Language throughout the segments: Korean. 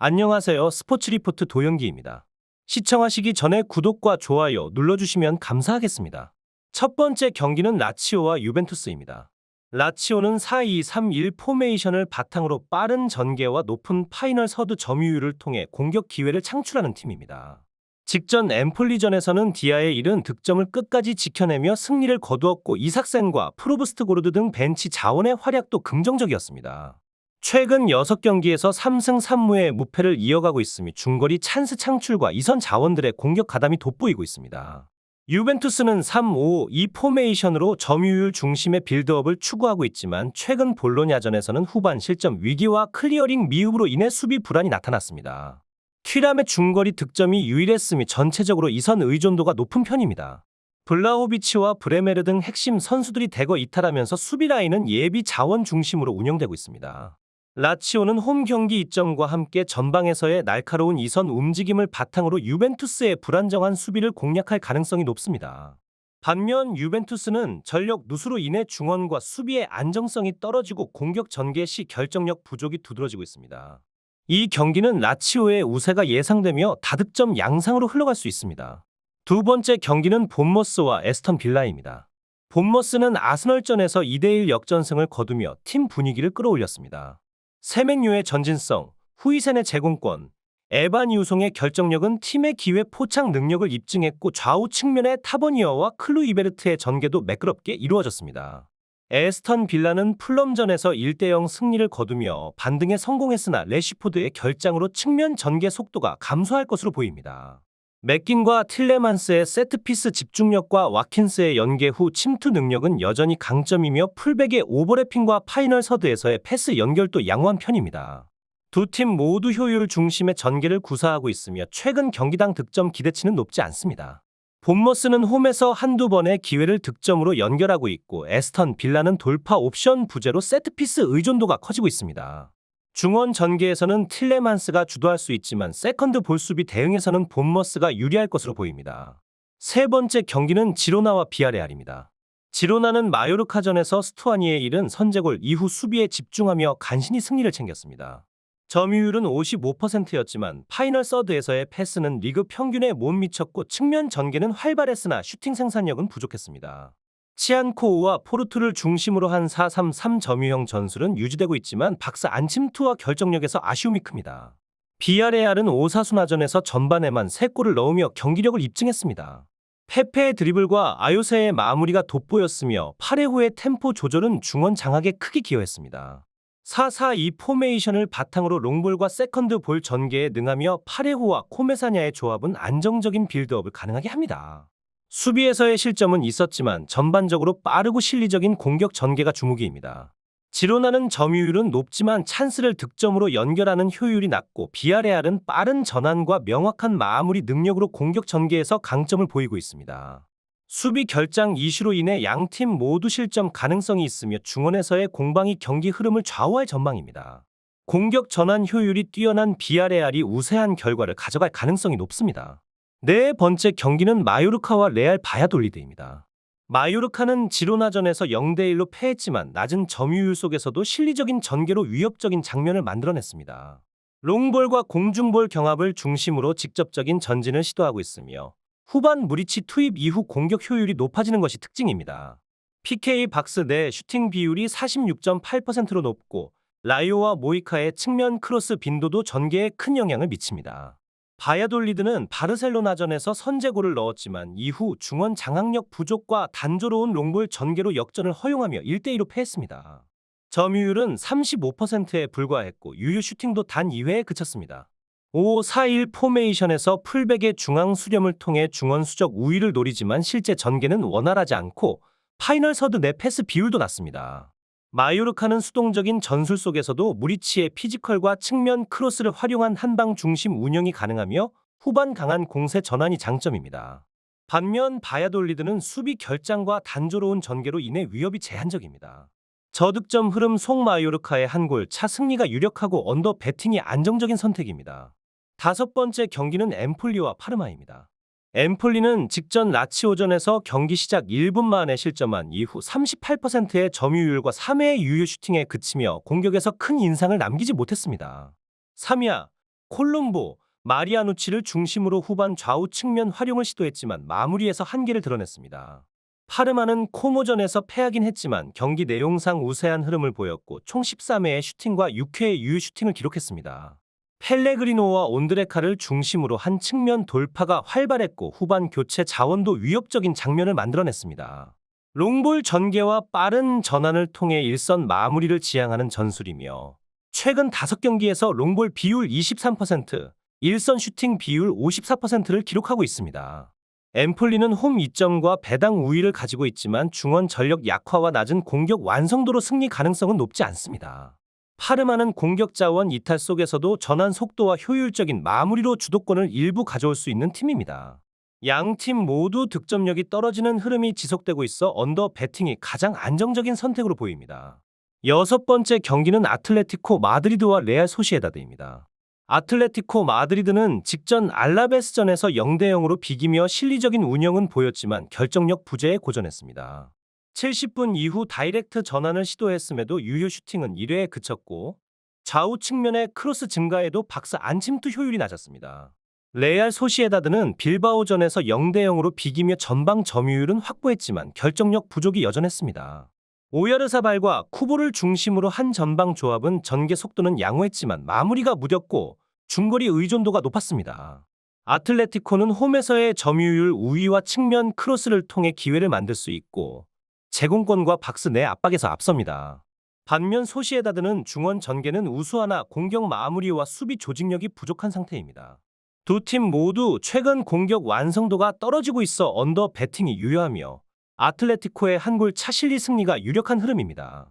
안녕하세요. 스포츠 리포트 도영기입니다. 시청하시기 전에 구독과 좋아요 눌러주시면 감사하겠습니다. 첫 번째 경기는 라치오와 유벤투스입니다. 라치오는 4-2-3-1 포메이션을 바탕으로 빠른 전개와 높은 파이널 서드 점유율을 통해 공격 기회를 창출하는 팀입니다. 직전 엠폴리전에서는 디아의 이른 득점을 끝까지 지켜내며 승리를 거두었고, 이삭센과 프로브스트고르드 등 벤치 자원의 활약도 긍정적이었습니다. 최근 6경기에서 3승 3무의 무패를 이어가고 있으며 중거리 찬스 창출과 이선 자원들의 공격 가담이 돋보이고 있습니다. 유벤투스는 3-5-2 포메이션으로 점유율 중심의 빌드업을 추구하고 있지만, 최근 볼로냐전에서는 후반 실점 위기와 클리어링 미흡으로 인해 수비 불안이 나타났습니다. 튀람의 중거리 득점이 유일했으며 전체적으로 이선 의존도가 높은 편입니다. 블라호비치와 브레메르 등 핵심 선수들이 대거 이탈하면서 수비 라인은 예비 자원 중심으로 운영되고 있습니다. 라치오는 홈 경기 이점과 함께 전방에서의 날카로운 이선 움직임을 바탕으로 유벤투스의 불안정한 수비를 공략할 가능성이 높습니다. 반면 유벤투스는 전력 누수로 인해 중원과 수비의 안정성이 떨어지고 공격 전개 시 결정력 부족이 두드러지고 있습니다. 이 경기는 라치오의 우세가 예상되며 다득점 양상으로 흘러갈 수 있습니다. 두 번째 경기는 본머스와 에스턴 빌라입니다. 본머스는 아스널전에서 2대1 역전승을 거두며 팀 분위기를 끌어올렸습니다. 세멘유의 전진성, 후이센의 제공권, 에반 유송의 결정력은 팀의 기회 포착 능력을 입증했고, 좌우 측면의 타버니어와 클루이베르트의 전개도 매끄럽게 이루어졌습니다. 에스턴 빌라는 풀럼전에서 1대0 승리를 거두며 반등에 성공했으나 레시포드의 결장으로 측면 전개 속도가 감소할 것으로 보입니다. 맥긴과 틸레만스의 세트피스 집중력과 와킨스의 연계 후 침투 능력은 여전히 강점이며, 풀백의 오버래핑과 파이널 서드에서의 패스 연결도 양호한 편입니다. 두 팀 모두 효율 중심의 전개를 구사하고 있으며 최근 경기당 득점 기대치는 높지 않습니다. 본머스는 홈에서 한두 번의 기회를 득점으로 연결하고 있고, 에스턴 빌라는 돌파 옵션 부재로 세트피스 의존도가 커지고 있습니다. 중원 전개에서는 틸레만스가 주도할 수 있지만 세컨드 볼 수비 대응에서는 본머스가 유리할 것으로 보입니다. 세 번째 경기는 지로나와 비아레알입니다. 지로나는 마요르카전에서 스투아니의 이른 선제골 이후 수비에 집중하며 간신히 승리를 챙겼습니다. 점유율은 55%였지만 파이널 서드에서의 패스는 리그 평균에 못 미쳤고, 측면 전개는 활발했으나 슈팅 생산력은 부족했습니다. 치안코우와 포르투를 중심으로 한 4-3-3 점유형 전술은 유지되고 있지만 박스 안침투와 결정력에서 아쉬움이 큽니다. 비아레알은 오사수나전에서 전반에만 3골을 넣으며 경기력을 입증했습니다. 페페의 드리블과 아요세의 마무리가 돋보였으며, 8회 후의 템포 조절은 중원 장악에 크게 기여했습니다. 4-4-2 포메이션을 바탕으로 롱볼과 세컨드 볼 전개에 능하며, 8회 후와 코메사냐의 조합은 안정적인 빌드업을 가능하게 합니다. 수비에서의 실점은 있었지만 전반적으로 빠르고 실리적인 공격 전개가 주무기입니다. 지로나는 점유율은 높지만 찬스를 득점으로 연결하는 효율이 낮고, 비아레알은 빠른 전환과 명확한 마무리 능력으로 공격 전개에서 강점을 보이고 있습니다. 수비 결장 이슈로 인해 양팀 모두 실점 가능성이 있으며 중원에서의 공방이 경기 흐름을 좌우할 전망입니다. 공격 전환 효율이 뛰어난 비아레알이 우세한 결과를 가져갈 가능성이 높습니다. 네 번째 경기는 마요르카와 레알 바야돌리드입니다. 마요르카는 지로나전에서 0대1로 패했지만 낮은 점유율 속에서도 실리적인 전개로 위협적인 장면을 만들어냈습니다. 롱볼과 공중볼 경합을 중심으로 직접적인 전진을 시도하고 있으며, 후반 무리치 투입 이후 공격 효율이 높아지는 것이 특징입니다. PK 박스 내 슈팅 비율이 46.8%로 높고, 라이오와 모이카의 측면 크로스 빈도도 전개에 큰 영향을 미칩니다. 바야돌리드는 바르셀로나전에서 선제골을 넣었지만 이후 중원 장악력 부족과 단조로운 롱볼 전개로 역전을 허용하며 1대2로 패했습니다. 점유율은 35%에 불과했고 유효 슈팅도 단 2회에 그쳤습니다. 5-4-1 포메이션에서 풀백의 중앙 수렴을 통해 중원 수적 우위를 노리지만 실제 전개는 원활하지 않고, 파이널 서드 내 패스 비율도 낮습니다. 마요르카는 수동적인 전술 속에서도 무리치의 피지컬과 측면 크로스를 활용한 한방 중심 운영이 가능하며, 후반 강한 공세 전환이 장점입니다. 반면 바야돌리드는 수비 결장과 단조로운 전개로 인해 위협이 제한적입니다. 저득점 흐름 속 마요르카의 한 골 차 승리가 유력하고 언더 배팅이 안정적인 선택입니다. 다섯 번째 경기는 엠폴리와 파르마입니다. 엠폴리는 직전 라치오전에서 경기 시작 1분 만에 실점한 이후 38%의 점유율과 3회의 유효 슈팅에 그치며 공격에서 큰 인상을 남기지 못했습니다. 3야 콜롬보, 마리아누치를 중심으로 후반 좌우 측면 활용을 시도했지만 마무리에서 한계를 드러냈습니다. 파르마는 코모전에서 패하긴 했지만 경기 내용상 우세한 흐름을 보였고 총 13회의 슈팅과 6회의 유효 슈팅을 기록했습니다. 펠레그리노와 온드레카를 중심으로 한 측면 돌파가 활발했고 후반 교체 자원도 위협적인 장면을 만들어냈습니다. 롱볼 전개와 빠른 전환을 통해 일선 마무리를 지향하는 전술이며 최근 5경기에서 롱볼 비율 23%, 일선 슈팅 비율 54%를 기록하고 있습니다. 엠폴리는 홈 2점과 배당 우위를 가지고 있지만 중원 전력 약화와 낮은 공격 완성도로 승리 가능성은 높지 않습니다. 파르마는 공격 자원 이탈 속에서도 전환 속도와 효율적인 마무리로 주도권을 일부 가져올 수 있는 팀입니다. 양 팀 모두 득점력이 떨어지는 흐름이 지속되고 있어 언더 배팅이 가장 안정적인 선택으로 보입니다. 6번째 경기는 아틀레티코 마드리드와 레알 소시에다드입니다. 아틀레티코 마드리드는 직전 알라베스전에서 0대0으로 비기며 실리적인 운영은 보였지만 결정력 부재에 고전했습니다. 70분 이후 다이렉트 전환을 시도했음에도 유효 슈팅은 1회에 그쳤고 좌우 측면의 크로스 증가에도 박스 안침투 효율이 낮았습니다. 레알 소시에다드는 빌바오전에서 0대0으로 비기며 전방 점유율은 확보했지만 결정력 부족이 여전했습니다. 오야르사발과 쿠보를 중심으로 한 전방 조합은 전개 속도는 양호했지만 마무리가 무뎠고 중거리 의존도가 높았습니다. 아틀레티코는 홈에서의 점유율 우위와 측면 크로스를 통해 기회를 만들 수 있고 제공권과 박스 내 압박에서 앞섭니다. 반면 소시에다드는 중원 전개는 우수하나 공격 마무리와 수비 조직력이 부족한 상태입니다. 두 팀 모두 최근 공격 완성도가 떨어지고 있어 언더 배팅이 유효하며 아틀레티코의 한 골 차 실리 승리가 유력한 흐름입니다.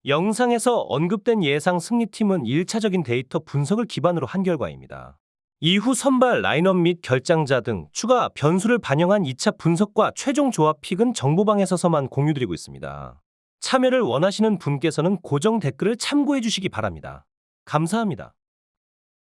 영상에서 언급된 예상 승리팀은 1차적인 데이터 분석을 기반으로 한 결과입니다. 이후 선발 라인업 및 결장자 등 추가 변수를 반영한 2차 분석과 최종 조합 픽은 정보방에서만 공유드리고 있습니다. 참여를 원하시는 분께서는 고정 댓글을 참고해 주시기 바랍니다. 감사합니다.